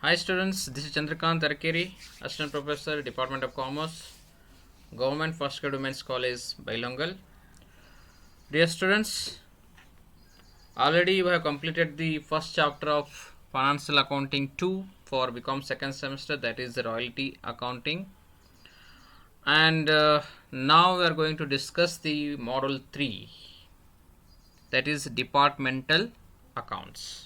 Hi students, this is Chandrakant Arakeri, Assistant Professor, Department of Commerce, Government First Grade Women's College, Bailongal. Dear students, already you have completed the first chapter of Financial Accounting 2 for BCom second semester, that is the royalty accounting. And now we are going to discuss the model 3, that is departmental accounts.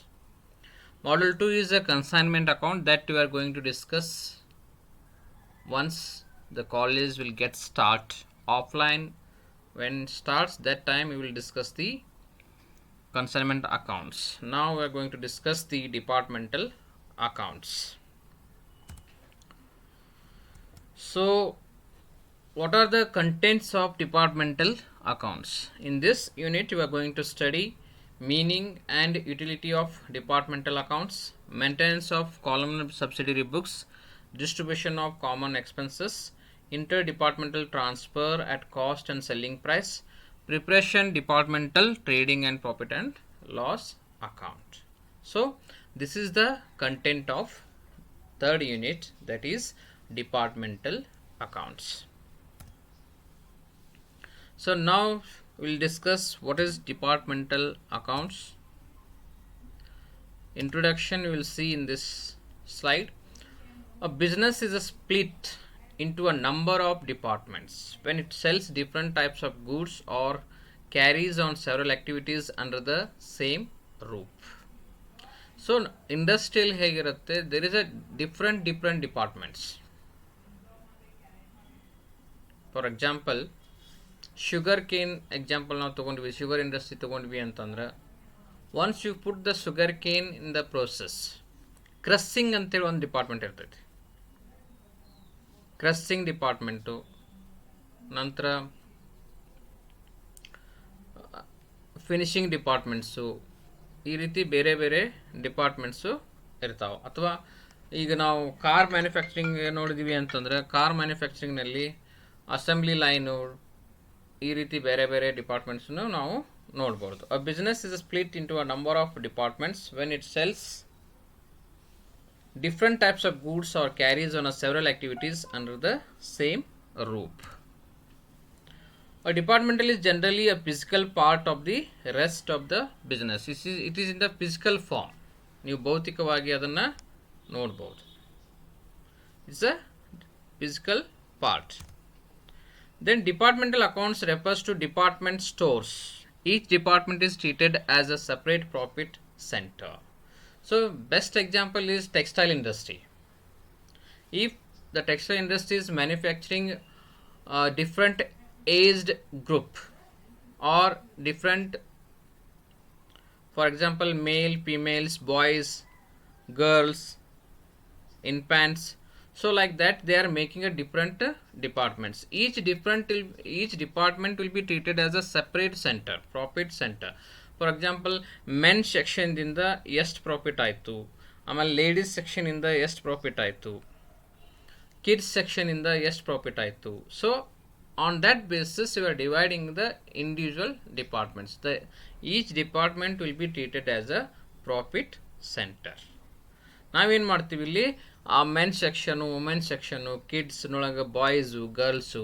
Model 2 is a consignment account that we are going to discuss once the college will get start offline. When starts, that time we will discuss the consignment accounts. Now we are going to discuss the departmental accounts. So what are the contents of departmental accounts? In this unit we are going to study meaning and utility of departmental accounts, maintenance of columnar subsidiary books, distribution of common expenses, interdepartmental transfer at cost and selling price, preparation departmental trading and profit and loss account. So this is the content of third unit, that is departmental accounts. So now we'll discuss what is departmental accounts. Introduction we will see in this slide. A business is a split into a number of departments when it sells different types of goods or carries on several activities under the same roof. So industrial ಹೇಗಿರುತ್ತೆ, there is a different departments. For example, sugar cane example ನಾವು ತೊಗೊಂಡ್ವಿ, sugar industry ತೊಗೊಂಡ್ವಿ ಅಂತಂದ್ರೆ once you put the sugar cane in the process, crushing ಅಂತೇಳಿ ಒಂದು department ಇರ್ತೈತಿ. Crushing department, ನಂತರ finishing departments, ಈ ರೀತಿ ಬೇರೆ ಬೇರೆ ಡಿಪಾರ್ಟ್ಮೆಂಟ್ಸು ಇರ್ತಾವೆ. ಅಥವಾ ಈಗ ನಾವು ಕಾರ್ ಮ್ಯಾನುಫ್ಯಾಕ್ಚರಿಂಗ್ ನೋಡಿದ್ವಿ ಅಂತಂದ್ರೆ ಕಾರ್ ಮ್ಯಾನುಫ್ಯಾಕ್ಚರಿಂಗ್ನಲ್ಲಿ ಅಸೆಂಬ್ಲಿ ಲೈನು, ಈ ರೀತಿ ಬೇರೆ ಬೇರೆ ಡಿಪಾರ್ಟ್ಮೆಂಟ್ಸನ್ನು ನಾವು ನೋಡ್ಬೋದು. A business is split into a number of departments when it cells different types of goods or carries on a several activities under the same roof. A departmental is generally a physical part of the rest of the business. It is in the physical form. ನೀವು ಭೌತಿಕವಾಗಿ ಅದನ್ನು ನೋಡ್ಬೋದು. It's a physical part. Then departmental accounts refers to department stores. Each department is treated as a separate profit center. So best example is textile industry. If the textile industry is manufacturing different aged group or different, for example, male, females, boys, girls, infants, so like that they are making a different departments. Each department will be treated as a separate center, profit center. For example, men's section ದಿಂದ ಎಷ್ಟು profit ಆಯಿತು, ಆಮೇಲೆ ladies section ಇಂದ ಎಷ್ಟು profit ಆಯಿತು, kids section ಇಂದ ಎಷ್ಟು profit ಆಯಿತು. So on that basis you are dividing the individual departments. Each department will be treated as a profit centre. ನಾವೇನು ಮಾಡ್ತೀವಿ ಇಲ್ಲಿ, ಆ ಮೆನ್ಸ್ ಸೆಕ್ಷನು, ವುಮೆನ್ಸ್ ಸೆಕ್ಷನು, ಕಿಡ್ಸ್ನೊಳಗೆ ಬಾಯ್ಸು, ಗರ್ಲ್ಸು,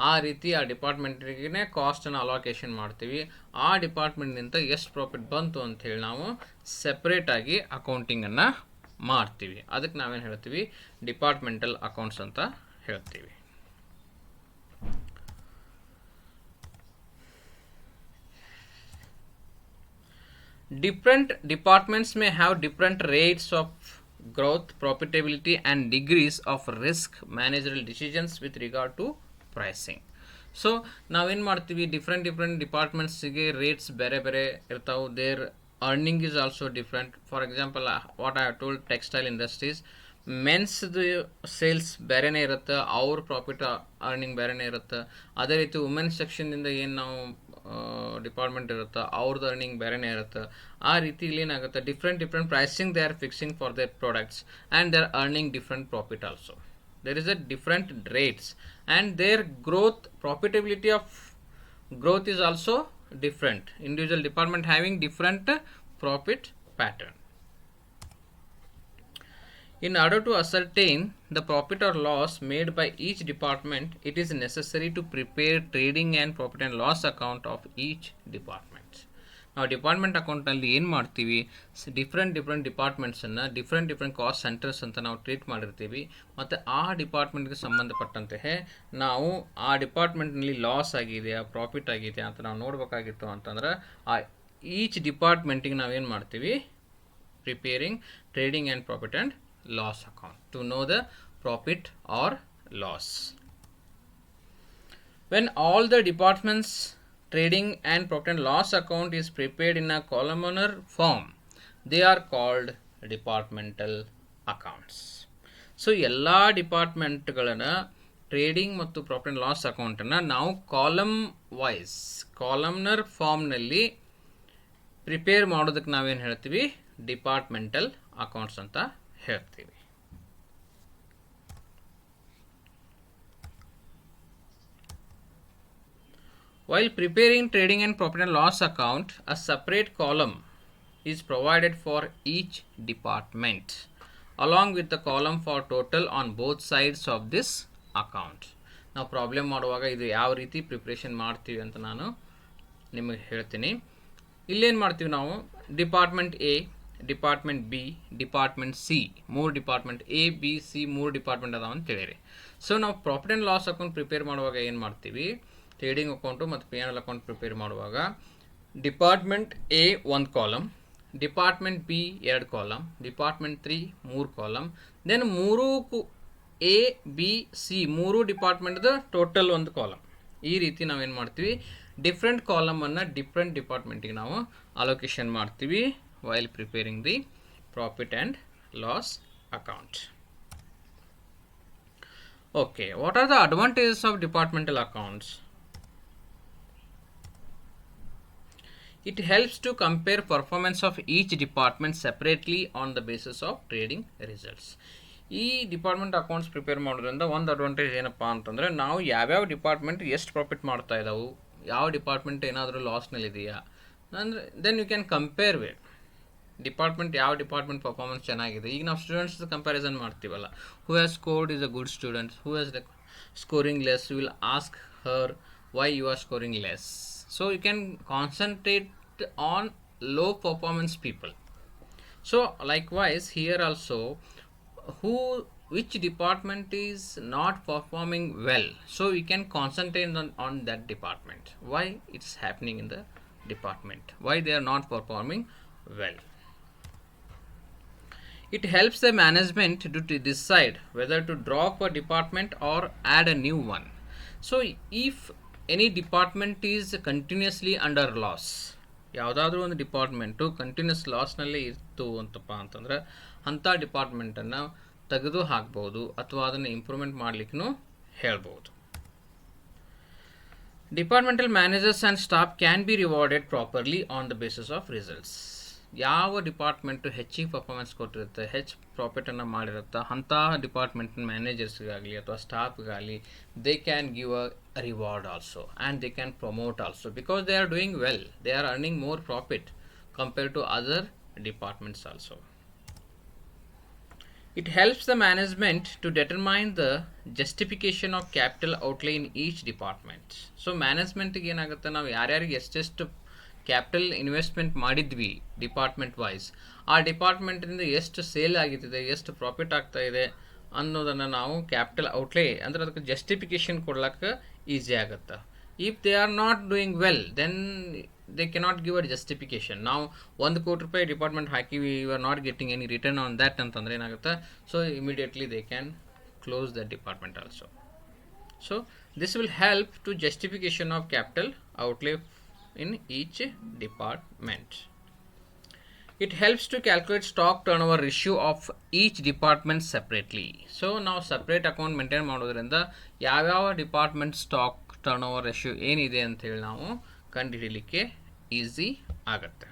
ಆ ರೀತಿ ಆ ಡಿಪಾರ್ಟ್ಮೆಂಟ್ಗೆ ಕಾಸ್ಟನ್ನು ಅಲೋಕೇಶನ್ ಮಾಡ್ತೀವಿ. ಆ ಡಿಪಾರ್ಟ್ಮೆಂಟ್ನಿಂದ ಎಷ್ಟು ಪ್ರಾಫಿಟ್ ಬಂತು ಅಂಥೇಳಿ ನಾವು ಸೆಪ್ರೇಟಾಗಿ ಅಕೌಂಟಿಂಗನ್ನು ಮಾಡ್ತೀವಿ. ಅದಕ್ಕೆ ನಾವೇನು ಹೇಳ್ತೀವಿ, ಡಿಪಾರ್ಟ್ಮೆಂಟಲ್ ಅಕೌಂಟ್ಸ್ ಅಂತ ಹೇಳ್ತೀವಿ. Different departments may have different rates of growth, profitability and degrees of risk managerial decisions with regard to pricing. So ನಾವೇನು ಮಾಡ್ತೀವಿ, ಡಿಫ್ರೆಂಟ್ ಡಿಪಾರ್ಟ್ಮೆಂಟ್ಸಿಗೆ ರೇಟ್ಸ್ ಬೇರೆ ಬೇರೆ ಇರ್ತಾವೆ. Their earning is also different. For example what I have told, textile industries ಮೆನ್ಸ್ದು sales ಬೇರೆನೇ ಇರುತ್ತೆ, ಅವ್ರ ಪ್ರಾಫಿಟ್ ಅರ್ನಿಂಗ್ ಬೇರೆನೇ ಇರುತ್ತೆ. ಅದೇ ರೀತಿ ವುಮೆನ್ಸ್ ಸೆಕ್ಷನ್ನಿಂದ ಏನು ನಾವು ಡಿಪಾರ್ಟ್ಮೆಂಟ್ ಇರುತ್ತೆ, ಅವ್ರದ್ದು ಅರ್ನಿಂಗ್ ಬೇರೆನೇ ಇರುತ್ತೆ. ಆ ರೀತಿ ಇಲ್ಲಿ ಏನಾಗುತ್ತೆ, different pricing they are fixing for there products and they are earning different profit also. There is a different rates and their growth, profitability of growth is also different. Individual department having different profit pattern. In order to ascertain the profit or loss made by each department, it is necessary to prepare trading and profit and loss account of each department. ನಾವು department ಅಕೌಂಟ್ನಲ್ಲಿ ಏನು ಮಾಡ್ತೀವಿ, different ಡಿಪಾರ್ಟ್ಮೆಂಟ್ಸನ್ನು different cost centres ಅಂತ ನಾವು treat ಮಾಡಿರ್ತೀವಿ. ಮತ್ತು ಆ ಡಿಪಾರ್ಟ್ಮೆಂಟ್ಗೆ ಸಂಬಂಧಪಟ್ಟಂತೆ ನಾವು ಆ ಡಿಪಾರ್ಟ್ಮೆಂಟ್ನಲ್ಲಿ ಲಾಸ್ ಆಗಿದೆಯಾ ಪ್ರಾಫಿಟ್ ಆಗಿದೆಯಾ ಅಂತ ನಾವು ನೋಡಬೇಕಾಗಿತ್ತು ಅಂತಂದ್ರೆ ಆ ಈಚ್ ಡಿಪಾರ್ಟ್ಮೆಂಟಿಗೆ ನಾವೇನು ಮಾಡ್ತೀವಿ, preparing trading and profit and loss account to know the profit or loss. When all the departments trading and profit and loss account is prepared in a columnar form, they are called departmental accounts. So ಎಲ್ಲ ಡಿಪಾರ್ಟ್ಮೆಂಟ್ಗಳನ್ನು trading ಮತ್ತು profit and loss ಅಕೌಂಟನ್ನು ನಾವು columnar ಫಾರ್ಮ್ನಲ್ಲಿ prepare ಮಾಡೋದಕ್ಕೆ ನಾವೇನು ಹೇಳ್ತೀವಿ, departmental accounts ಅಂತ ಹೇಳ್ತೀವಿ. While preparing trading and profit and loss account, a separate column is provided for each department along with the column for total on both sides of this account. ನಾವು problem ಮಾಡುವಾಗ ಇದು ಯಾವ ರೀತಿ preparation ಮಾಡ್ತೀವಿ ಅಂತ ನಾನು ನಿಮಗೆ ಹೇಳ್ತೀನಿ. ಇಲ್ಲೇನು ಮಾಡ್ತೀವಿ ನಾವು, department A, department B, department C, 3 department A B C 3 department ಅದಾವ ಅಂತ ಹೇಳಿರಿ. ಸೊ ನಾವು profit and loss account prepare ಮಾಡುವಾಗ ಏನು ಮಾಡ್ತೀವಿ, ಟ್ರೇಡಿಂಗ್ ಅಕೌಂಟು ಮತ್ತು P and L account prepare ಮಾಡುವಾಗ department A 1 column, department B 2 column, department 3 3 column, then 3 A B C 3 ಡಿಪಾರ್ಟ್ಮೆಂಟ್ದು ಟೋಟಲ್ 1 ಕಾಲಮ್. ಈ ರೀತಿ ನಾವೇನು ಮಾಡ್ತೀವಿ, ಡಿಫ್ರೆಂಟ್ ಕಾಲಮನ್ನು ಡಿಫ್ರೆಂಟ್ ಡಿಪಾರ್ಟ್ಮೆಂಟಿಗೆ ನಾವು ಅಲೋಕೇಶನ್ ಮಾಡ್ತೀವಿ while preparing the profit and loss account. Okay, what are the advantages of departmental accounts? It helps to compare performance of each department separately on the basis of trading results. ಈ department accounts prepare ಮಾಡೋದ್ರಿಂದ ಒಂದು advantage ಏನಪ್ಪ ಅಂತಂದರೆ, ನಾವು ಯಾವ್ಯಾವ department ಎಷ್ಟು profit ಮಾಡ್ತಾ ಇದ್ದಾವೆ, ಯಾವ ಡಿಪಾರ್ಟ್ಮೆಂಟ್ ಏನಾದರೂ ಲಾಸ್ನಲ್ಲಿದೆಯಾ ಅಂದರೆ then you can compare with department, ಯಾವ ಡಿಪಾರ್ಟ್ಮೆಂಟ್ ಪರ್ಫಾರ್ಮೆನ್ಸ್ ಚೆನ್ನಾಗಿದೆ. ಈಗ ನಾವು ಸ್ಟೂಡೆಂಟ್ಸ್ ಕಂಪ್ಯಾರಿಸನ್ ಮಾಡ್ತೀವಲ್ಲ, who has scored is a good student, who has scoring less, you will ask her why you are scoring less. So you can concentrate on low performance people. So likewise here also, which department is not performing well, so we can concentrate on that department, why it's happening in the department, why they are not performing well. It helps the management to decide whether to drop a department or add a new one. So if any department is continuously under loss, ಯಾವುದಾದ್ರೂ ಒಂದು department continuous ಲಾಸ್ನಲ್ಲಿ ಇತ್ತು ಅಂತಪ್ಪ ಅಂತಂದ್ರೆ ಅಂಥ ಡಿಪಾರ್ಟ್ಮೆಂಟನ್ನು ತೆಗೆದು ಹಾಕ್ಬೋದು ಅಥವಾ ಅದನ್ನು improvement ಮಾಡಲಿಕ್ಕೂ ಹೇಳ್ಬೋದು. Departmental managers and staff can be rewarded properly on the basis of results. ಯಾವ ಡಿಪಾರ್ಟ್ಮೆಂಟು ಹೆಚ್ಚಿಗೆ ಪರ್ಫಾರ್ಮೆನ್ಸ್ ಕೊಟ್ಟಿರುತ್ತೆ, ಹೆಚ್ಚು ಪ್ರಾಫಿಟನ್ನು ಮಾಡಿರುತ್ತೆ, ಅಂಥ ಡಿಪಾರ್ಟ್ಮೆಂಟ್ ಮ್ಯಾನೇಜರ್ಸ್ಗಾಗಲಿ ಅಥವಾ ಸ್ಟಾಫ್ಗಾಗಲಿ they can give a reward also and they can promote also because they are doing well, they are earning more profit compared to other departments also. It helps the management to determine the justification of capital outlay in each department. So ಮ್ಯಾನೇಜ್ಮೆಂಟಿಗೆ ಏನಾಗುತ್ತೆ, ನಾವು ಯಾರ್ಯಾರಿಗೆ ಎಷ್ಟೆಷ್ಟು capital investment ಮಾಡಿದ್ವಿ department wise, ಆ ಡಿಪಾರ್ಟ್ಮೆಂಟಿಂದ ಎಷ್ಟು sale ಆಗಿರ್ತದೆ, ಎಷ್ಟು profit ಆಗ್ತಾ ಇದೆ ಅನ್ನೋದನ್ನು ನಾವು ಕ್ಯಾಪಿಟಲ್ ಔಟ್ಲೇ ಅಂದರೆ ಅದಕ್ಕೆ ಜಸ್ಟಿಫಿಕೇಷನ್ ಕೊಡ್ಲಿಕ್ಕೆ ಈಸಿ ಆಗುತ್ತೆ. If they are not doing well then they cannot give a justification. ನಾವು 1 ಕೋಟಿ ರೂಪಾಯಿ ಡಿಪಾರ್ಟ್ಮೆಂಟ್ ಹಾಕಿವಿ, you are not getting any return on that ಅಂತಂದ್ರೆ ಏನಾಗುತ್ತೆ, so immediately they can close the department also. So this will help to justification of capital outlay in each department. It helps to calculate stock turnover ratio of each department separately. So ನಾವು separate account maintain ಮಾಡೋದ್ರಿಂದ ಯಾವ್ಯಾವ department stock turnover ratio ಏನಿದೆ ಅಂತೇಳಿ ನಾವು ಕಂಡುಹಿಡಿಯಲಿಕ್ಕೆ easy ಆಗುತ್ತೆ.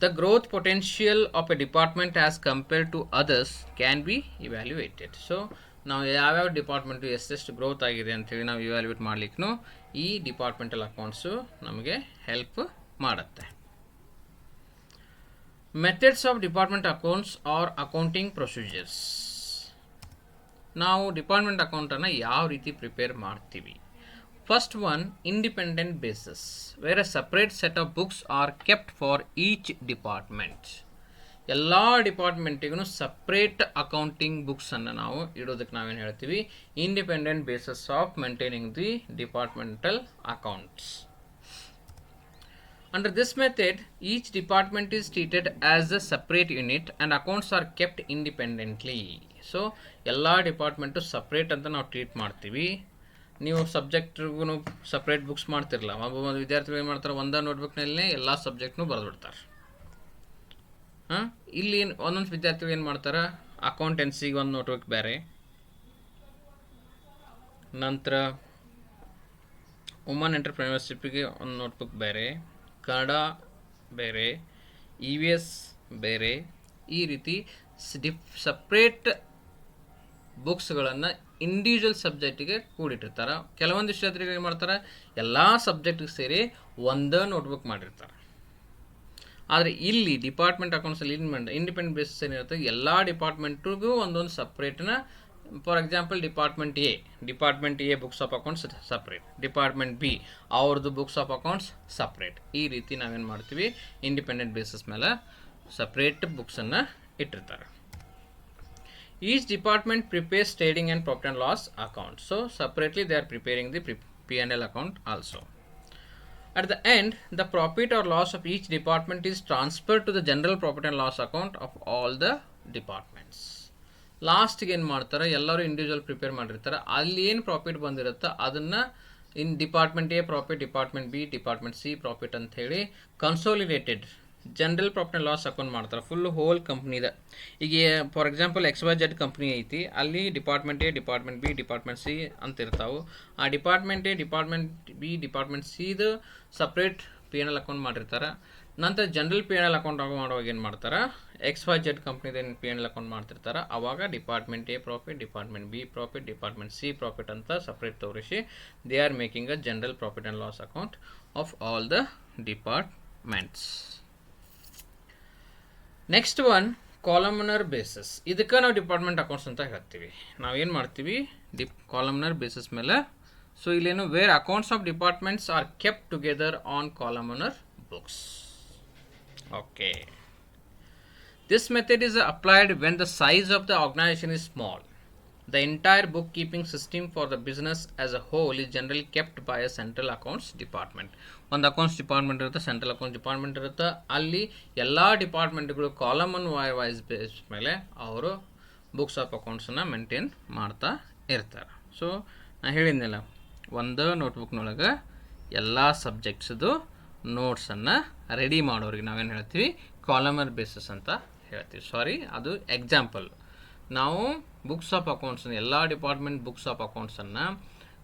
The growth potential of a department as compared to others can be evaluated. So ನಾವು ಯಾವ್ಯಾವ department ಎಷ್ಟೆಷ್ಟು ಗ್ರೋತ್ ಆಗಿದೆ ಅಂತೇಳಿ ನಾವು ಇವ್ಯಾಲ್ಯೂಯೇಟ್ ಮಾಡಲಿಕ್ಕೂ ಈ ಡಿಪಾರ್ಟ್ಮೆಂಟಲ್ ಅಕೌಂಟ್ಸು ನಮಗೆ ಹೆಲ್ಪ್ ಮಾಡುತ್ತೆ. Methods of department accounts are accounting procedures. ನಾವು ಡಿಪಾರ್ಟ್ಮೆಂಟ್ ಅಕೌಂಟನ್ನು ಯಾವ ರೀತಿ ಪ್ರಿಪೇರ್ ಮಾಡ್ತೀವಿ? First one, independent basis, where a separate set of books are kept for each department. ಎಲ್ಲ ಡಿಪಾರ್ಟ್ಮೆಂಟಿಗೂ ಸಪ್ರೇಟ್ ಅಕೌಂಟಿಂಗ್ ಬುಕ್ಸನ್ನು ನಾವು ಇಡೋದಕ್ಕೆ ನಾವೇನು ಹೇಳ್ತೀವಿ? Independent basis of maintaining the departmental accounts. Under this method, each department is treated as a separate unit and accounts are kept independently. So, ಎಲ್ಲ department separate ಅಂತ ನಾವು ಟ್ರೀಟ್ ಮಾಡ್ತೀವಿ. ನೀವು ಸಬ್ಜೆಕ್ಟ್ರಿಗೂ ಸಪ್ರೇಟ್ ಬುಕ್ಸ್ ಮಾಡ್ತಿರಲ್ಲ, ಒಬ್ಬ ವಿದ್ಯಾರ್ಥಿಗಳು ಏನು ಮಾಡ್ತಾರೆ, ಒಂದೇ ನೋಟ್ಬುಕ್ನಲ್ಲೇ ಎಲ್ಲ ಸಬ್ಜೆಕ್ಟ್ನೂ ಬರೆದ್ಬಿಡ್ತಾರೆ. ಇಲ್ಲಿ ಒಂದೊಂದು ವಿದ್ಯಾರ್ಥಿಗಳು ಏನು ಮಾಡ್ತಾರೆ, ಅಕೌಂಟೆನ್ಸಿಗೆ ಒಂದು ನೋಟ್ಬುಕ್ ಬೇರೆ, ನಂತರ ವುಮನ್ ಎಂಟರ್ಪ್ರಿನರ್ಶಿಪ್ಪಿಗೆ ಒಂದು ನೋಟ್ಬುಕ್ ಬೇರೆ, ಕನ್ನಡ ಬೇರೆ, EVS ಬೇರೆ, ಈ ರೀತಿ ಸಪ್ರೇಟ್ ಬುಕ್ಸ್ಗಳನ್ನು ಇಂಡಿವಿಜುವಲ್ ಸಬ್ಜೆಕ್ಟಿಗೆ ಕೂಡಿಟ್ಟಿರ್ತಾರೆ. ಕೆಲವೊಂದು ವಿದ್ಯಾರ್ಥಿಗಳು ಏನು ಮಾಡ್ತಾರೆ, ಎಲ್ಲ ಸಬ್ಜೆಕ್ಟಿಗೆ ಸೇರಿ ಒಂದೇ ನೋಟ್ಬುಕ್ ಮಾಡಿರ್ತಾರೆ. ಆದರೆ ಇಲ್ಲಿ ಡಿಪಾರ್ಟ್ಮೆಂಟ್ ಅಕೌಂಟ್ಸಲ್ಲಿ ಇಂಡಿಪೆಂಡೆಂಟ್ ಬೇಸಿಸ್ ಏನಿರುತ್ತೆ, ಎಲ್ಲ ಡಿಪಾರ್ಟ್ಮೆಂಟ್ರಿಗೂ ಒಂದೊಂದು ಸಪ್ರೇಟ್ನ. For example, department A books of accounts separate, department B ಅವ್ರದ್ದು ಬುಕ್ಸ್ ಆಫ್ ಅಕೌಂಟ್ಸ್ ಸಪ್ರೇಟ್. ಈ ರೀತಿ ನಾವೇನು ಮಾಡ್ತೀವಿ, ಇಂಡಿಪೆಂಡೆಂಟ್ ಬೇಸಿಸ್ ಮೇಲೆ ಸಪ್ರೇಟ್ ಬುಕ್ಸನ್ನು ಇಟ್ಟಿರ್ತಾರೆ. Each department prepares trading and profit and loss account. So separately they are preparing the P&L account also. At the end, the profit or loss of each department is transferred to the general profit and loss account of all the departments. ಲಾಸ್ಟ್ಗೆ ಏನು ಮಾಡ್ತಾರೆ, ಎಲ್ಲರೂ individual prepare ಮಾಡಿರ್ತಾರೆ. ಅಲ್ಲಿ ಏನು profit ಬಂದಿರುತ್ತೋ ಅದನ್ನು department A profit, department B, department C profit ಅಂತ ಹೇಳಿ consolidated general profit and loss account ಮಾಡ್ತಾರೆ, ಫುಲ್ ಹೋಲ್ ಕಂಪ್ನಿದ. ಈಗ ಫಾರ್ ಎಕ್ಸಾಂಪಲ್ XYZ ಕಂಪ್ನಿ ಐತಿ, ಅಲ್ಲಿ department A, department B, department C ಅಂತ ಇರ್ತಾವೆ. ಆ department A, department B, department ಸಿದು ಸಪ್ರೇಟ್ P&L ಅಕೌಂಟ್ ಮಾಡಿರ್ತಾರೆ. ನಂತರ ಜನರಲ್ P&L ಅಕೌಂಟ್ ಮಾಡುವಾಗ ಏನು ಮಾಡ್ತಾರೆ, XYZ ಕಂಪ್ನಿದೇನು P&L ಅಕೌಂಟ್ ಮಾಡ್ತಿರ್ತಾರೆ. ಆವಾಗ department A profit, department B profit, department C profit ಅಂತ ಸಪ್ರೇಟ್ ತೋರಿಸಿ they are making a general profit and loss account of all the departments. Next one, columnar basis. ಇದಕ್ಕೆ ನಾವು department accounts ಅಂತ ಹೇಳ್ತೀವಿ. ನಾವೇನು ಮಾಡ್ತೀವಿ, ಕಾಲಮ್ನರ್ ಬೇಸಿಸ್ ಮೇಲೆ. So ಇಲ್ಲೇನು, where accounts of departments are kept together on columnar books. Okay. This method is applied when the size of the organization is small. The entire bookkeeping system for the business as a whole is generally kept by a central accounts department. ಒಂದು accounts department ಇರುತ್ತೆ, central accounts department ಇರುತ್ತೆ. ಅಲ್ಲಿ ಎಲ್ಲ ಡಿಪಾರ್ಟ್ಮೆಂಟ್ಗಳು ಕಾಲಮನ್ wise base ಮೇಲೆ ಅವರು books of ಅಕೌಂಟ್ಸನ್ನು maintain ಮಾಡ್ತಾ ಇರ್ತಾರೆ. So ನಾನು ಹೇಳಿದ್ನಲ್ಲ, ಒಂದು ನೋಟ್ಬುಕ್ನೊಳಗೆ ಎಲ್ಲ ಸಬ್ಜೆಕ್ಟ್ಸ್ದು ನೋಟ್ಸನ್ನು ರೆಡಿ ಮಾಡೋರಿಗೆ ನಾವೇನು ಹೇಳ್ತೀವಿ, ಕಾಲಮರ್ ಬೇಸಿಸ್ ಅಂತ ಹೇಳ್ತೀವಿ. ಸಾರಿ, ಅದು ಎಕ್ಸಾಂಪಲ್. ನಾವು ಬುಕ್ಸ್ ಆಫ್ ಅಕೌಂಟ್ಸನ್ನು, ಎಲ್ಲ ಡಿಪಾರ್ಟ್ಮೆಂಟ್ ಬುಕ್ಸ್ ಆಫ್ ಅಕೌಂಟ್ಸನ್ನು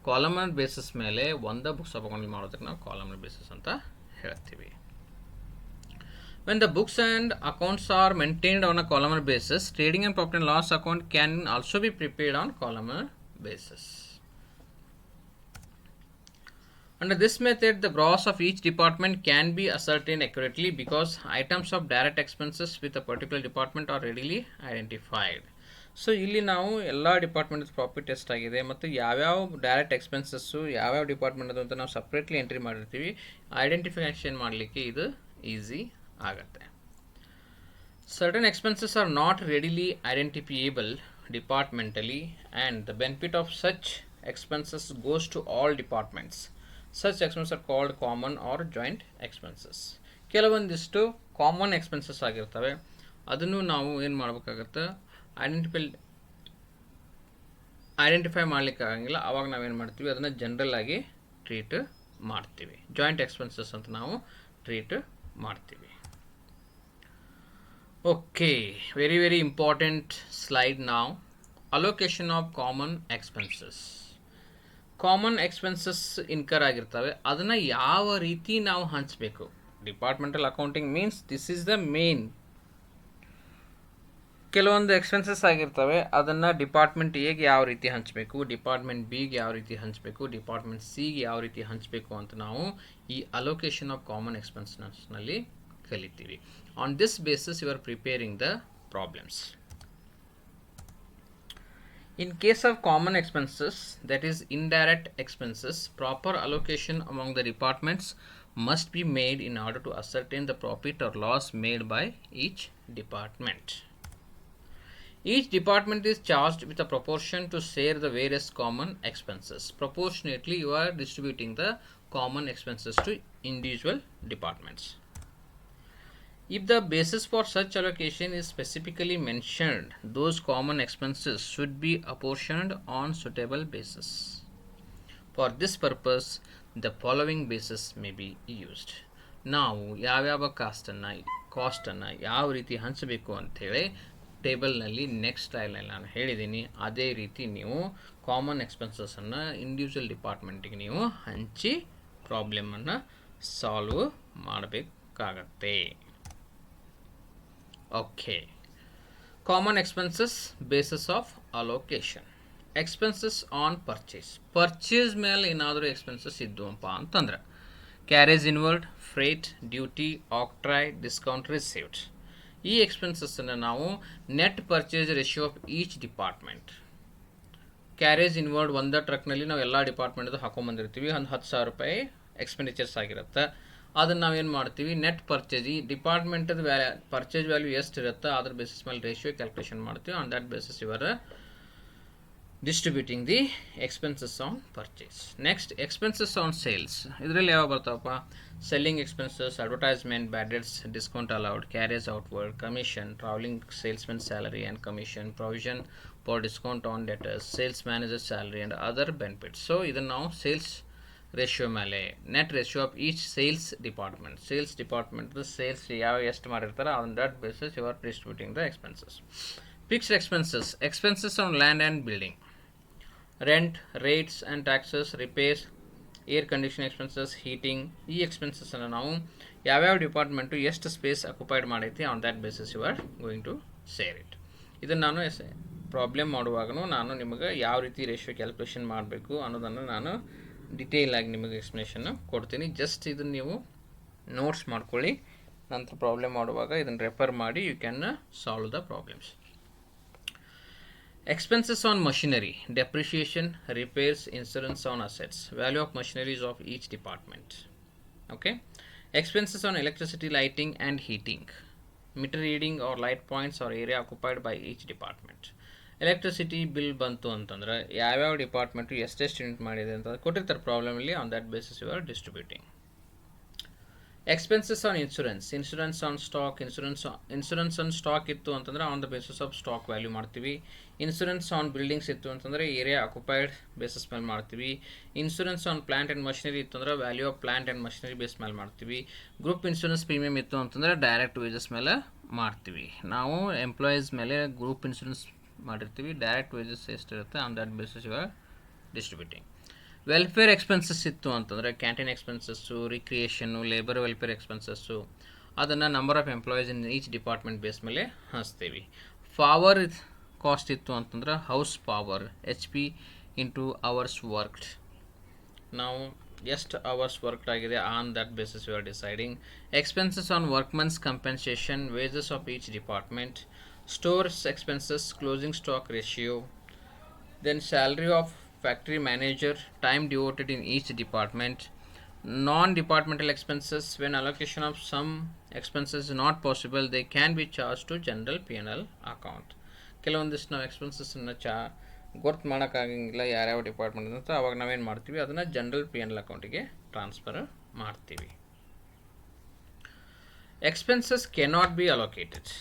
ಕಾಲಮರ್ ಬೇಸಿಸ್ ಮೇಲೆ ಒಂದೇ ಬುಕ್ಸ್ ಆಫ್ ಅಕೌಂಟ್ ಮಾಡೋದಕ್ಕೆ ನಾವು ಕಾಲಮರ್ ಬೇಸಿಸ್ ಅಂತ ಹೇಳ್ತೀವಿ. When the books and accounts are maintained on a columnar basis, trading and profit and loss account can also be prepared on columnar basis. Under this method, the gross of each department can be ascertained accurately because items of direct expenses with a particular department are readily identified. So ಇಲ್ಲಿ ನಾವು ಎಲ್ಲ department profit ಎಷ್ಟಾಗಿದೆ ಮತ್ತು ಯಾವ್ಯಾವ direct expenses ಯಾವ್ಯಾವ department ಅದು ಅಂತ ನಾವು ಸಪ್ರೇಟ್ಲಿ ಎಂಟ್ರಿ ಮಾಡಿರ್ತೀವಿ. ಐಡೆಂಟಿಫಿಕೇಷನ್ ಮಾಡಲಿಕ್ಕೆ ಇದು ಈಸಿ ಆಗುತ್ತೆ. Certain expenses are not readily identifiable departmentally and the benefit of such expenses goes to all departments. Such expenses are called common or joint expenses. ಕೆಲವೊಂದಿಷ್ಟು common expenses ಆಗಿರ್ತವೆ, ಅದನ್ನು ನಾವು ಏನು ಮಾಡಬೇಕಾಗತ್ತೆ, ಐಡೆಂಟಿಫೈ ಮಾಡಲಿಕ್ಕೆ ಆಗಂಗಿಲ್ಲ. ಆವಾಗ ನಾವೇನು ಮಾಡ್ತೀವಿ, ಅದನ್ನು ಜನರಲ್ ಆಗಿ ಟ್ರೀಟ್ ಮಾಡ್ತೀವಿ. ಜಾಯಿಂಟ್ ಎಕ್ಸ್ಪೆನ್ಸಸ್ ಅಂತ ನಾವು ಟ್ರೀಟ್ ಮಾಡ್ತೀವಿ. Okay, very important slide now. Allocation of common expenses. Common expenses incur ಆಗಿರ್ತವೆ, ಅದನ್ನು ಯಾವ ರೀತಿ ನಾವು ಹಂಚಬೇಕು. Departmental accounting means this is the main. ಕೆಲವೊಂದು ಎಕ್ಸ್ಪೆನ್ಸಸ್ ಆಗಿರ್ತವೆ, ಅದನ್ನು ಡಿಪಾರ್ಟ್ಮೆಂಟ್ ಎಗೆ ಯಾವ ರೀತಿ ಹಂಚಬೇಕು, ಡಿಪಾರ್ಟ್ಮೆಂಟ್ ಬಿಗೆ ಯಾವ ರೀತಿ ಹಂಚಬೇಕು, ಡಿಪಾರ್ಟ್ಮೆಂಟ್ ಸಿಗೆ ಯಾವ ರೀತಿ ಹಂಚಬೇಕು ಅಂತ ನಾವು ಈ ಅಲೋಕೇಶನ್ ಆಫ್ ಕಾಮನ್ ಎಕ್ಸ್ಪೆನ್ಸಸ್ನಲ್ಲಿ ಕಲಿತೀವಿ. On this basis you are preparing the problems. In case of common expenses, that is indirect expenses, proper allocation among the departments must be made in order to ascertain the profit or loss made by each department. Each department is charged with a proportion to share the various common expenses. Proportionately, you are distributing the common expenses to individual departments. If the basis for such allocation is specifically mentioned, those common expenses should be apportioned on suitable basis. For this purpose, the following basis may be used. ನಾವು ಯಾವ್ಯಾವ ಕಾಸ್ಟನ್ನು ಯಾವ ರೀತಿ ಹಂಚಬೇಕು ಅಂಥೇಳಿ ಟೇಬಲ್ನಲ್ಲಿ next ಸ್ಲೈಡ್ನಲ್ಲಿ ನಾನು ಹೇಳಿದ್ದೀನಿ. ಅದೇ ರೀತಿ ನೀವು ಕಾಮನ್ ಎಕ್ಸ್ಪೆನ್ಸಸನ್ನು ಇಂಡಿವಿಜುವಲ್ ಡಿಪಾರ್ಟ್ಮೆಂಟಿಗೆ ನೀವು ಹಂಚಿ ಪ್ರಾಬ್ಲಮನ್ನು ಸಾಲ್ವ್ ಮಾಡಬೇಕಾಗತ್ತೆ. Okay. Common expenses, basis of allocation. Expenses on purchase. Purchase ಮೇಲೆ ಏನಾದರೂ ಎಕ್ಸ್ಪೆನ್ಸಸ್ ಇದ್ದುವಪ್ಪ ಅಂತಂದ್ರೆ carriage inward, freight, duty, octroi, discount received. ಈ ಎಕ್ಸ್ಪೆನ್ಸಸ್ಸನ್ನು ನಾವು net purchase ratio of each department. Carriage inward ಒಂದೇ ಟ್ರಕ್ನಲ್ಲಿ ನಾವು ಎಲ್ಲ ಡಿಪಾರ್ಟ್ಮೆಂಟ್ದು ಹಾಕೊಂಬಂದಿರ್ತೀವಿ. ಒಂದು 10,000 ರೂಪಾಯಿ ಎಕ್ಸ್ಪೆಂಡಿಚರ್ಸ್ ಆಗಿರುತ್ತೆ. ಅದನ್ನು ನಾವೇನು ಮಾಡ್ತೀವಿ, ನೆಟ್ ಪರ್ಚೇಸ್, ಈ ಡಿಪಾರ್ಟ್ಮೆಂಟದ ಪರ್ಚೇಸ್ ವ್ಯಾಲ್ಯೂ ಎಷ್ಟು ಇರುತ್ತೆ ಅದ್ರ ಬೇಸಿಸ್ ಮೇಲೆ ರೇಷಿಯೋ ಕ್ಯಾಲ್ಕುಲೇಷನ್ ಮಾಡ್ತೀವಿ. ಆನ್ ದ್ಯಾಟ್ ಬೇಸಿಸ್ ಇವರ distributing the expenses on purchase. Next expenses on sales. ಇದರಲ್ಲಿ ಯಾವ ಬರ್ತಾವಪ್ಪ? Selling expenses, advertisement, bad debts, discount allowed, carriage outward, commission, travelling salesmen salary and commission, provision for discount on debtors, sales manager salary and other benefits. So ಇದನ್ನು ನಾವು sales ratio ಮೇಲೆ net ratio of each sales department sales ಯಾವ ಎಷ್ಟು ಮಾಡಿರ್ತಾರೆ on that basis you are distributing the expenses. Fixed expenses on land and building, rent, rates and taxes, repairs, air condition expenses, heating. ಈ ಎಕ್ಸ್ಪೆನ್ಸಸ್ಸನ್ನು ನಾವು ಯಾವ್ಯಾವ department ಎಷ್ಟು space occupied ಮಾಡೈತಿ on that basis you are going to share it. ಇದನ್ನು ನಾನು problem ಮಾಡುವಾಗೂ ನಾನು ನಿಮಗೆ ಯಾವ ರೀತಿ ರೇಷಿಯೋ ಕ್ಯಾಲ್ಕುಲೇಷನ್ ಮಾಡಬೇಕು ಅನ್ನೋದನ್ನು ನಾನು ಡಿಟೇಲ್ ಆಗಿ ನಿಮಗೆ ಎಕ್ಸ್ಪ್ಲನೇಷನ್ನು ಕೊಡ್ತೀನಿ. ಜಸ್ಟ್ ಇದನ್ನು ನೀವು ನೋಟ್ಸ್ ಮಾಡ್ಕೊಳ್ಳಿ. ನಂತರ ಪ್ರಾಬ್ಲಮ್ ಮಾಡುವಾಗ ಇದನ್ನು ರೆಫರ್ ಮಾಡಿ you can solve the problems. Expenses on machinery, depreciation, repairs, insurance on assets, value of machineries of each department. Okay. Expenses on electricity, lighting and heating, meter reading or light points or area occupied by each department. Electricity bill ಬಂತು ಅಂತಂದರೆ ಯಾವ್ಯಾವ department ಎಷ್ಟೆಷ್ಟು unit ಮಾಡಿದೆ ಅಂತ ಕೊಟ್ಟಿರ್ತಾರೆ ಪ್ರಾಬ್ಲಮಲ್ಲಿ. On that basis you are distributing. Expenses on insurance on stock. Insurance on stock ಇತ್ತು ಅಂತಂದರೆ on the basis of stock value ಮಾಡ್ತೀವಿ. ಇನ್ಶೂರೆನ್ಸ್ ಆನ್ ಬಿಲ್ಡಿಂಗ್ಸ್ ಇತ್ತು ಅಂತಂದರೆ ಏರಿಯಾ ಆಕ್ಯುಪೈಡ್ ಬೇಸಿಸ್ ಮೇಲೆ ಮಾಡ್ತೀವಿ. Insurance on plant and machinery ಇತ್ತು ಅಂದರೆ value of plant and machinery base ಮೇಲೆ ಮಾಡ್ತೀವಿ. ಗ್ರೂಪ್ ಇನ್ಶೂರೆನ್ಸ್ ಪ್ರೀಮಿಯಮ್ ಇತ್ತು ಅಂತಂದರೆ ಡೈರೆಕ್ಟ್ ವೇಜಸ್ ಮೇಲೆ ಮಾಡ್ತೀವಿ. ನಾವು ಎಂಪ್ಲಾಯೀಸ್ ಮೇಲೆ ಗ್ರೂಪ್ ಇನ್ಶೂರೆನ್ಸ್ ಮಾಡಿರ್ತೀವಿ. ಡೈರೆಕ್ಟ್ ವೇಜಸ್ ಎಷ್ಟಿರುತ್ತೆ on that basis you are distributing. Welfare expenses ಇತ್ತು ಅಂತಂದರೆ canteen expenses, recreation, labour welfare expenses, ಅದನ್ನು number of employees in each department base ಮೇಲೆ ಹಂಚ್ತೀವಿ. ಪವರ್ ಕಾಸ್ಟ್ ಇತ್ತು ಅಂತಂದ್ರೆ house power, HP into hours worked. ನಾವು ಎಷ್ಟು ಅವರ್ಸ್ ವರ್ಕ್ಡ್ ಆಗಿದೆ on that basis you are deciding. Expenses on workmen's compensation, wages of each department, stores expenses, closing stock ratio, then salary of factory manager, time devoted in each department. Non-departmental expenses, when allocation of some expenses is not possible, they can be charged to general P&L account. ಕೆಲವೊಂದಿಷ್ಟು ನಾವು ಎಕ್ಸ್ಪೆನ್ಸಸ್ಸನ್ನು ಗೊತ್ತು ಮಾಡೋಕ್ಕಾಗಂಗಿಲ್ಲ ಯಾರ್ಯಾವ department ಅಂತ, ಅವಾಗ ನಾವೇನು ಮಾಡ್ತೀವಿ ಅದನ್ನು general P&L ಅಕೌಂಟಿಗೆ transfer ಮಾಡ್ತೀವಿ. Expenses cannot be allocated.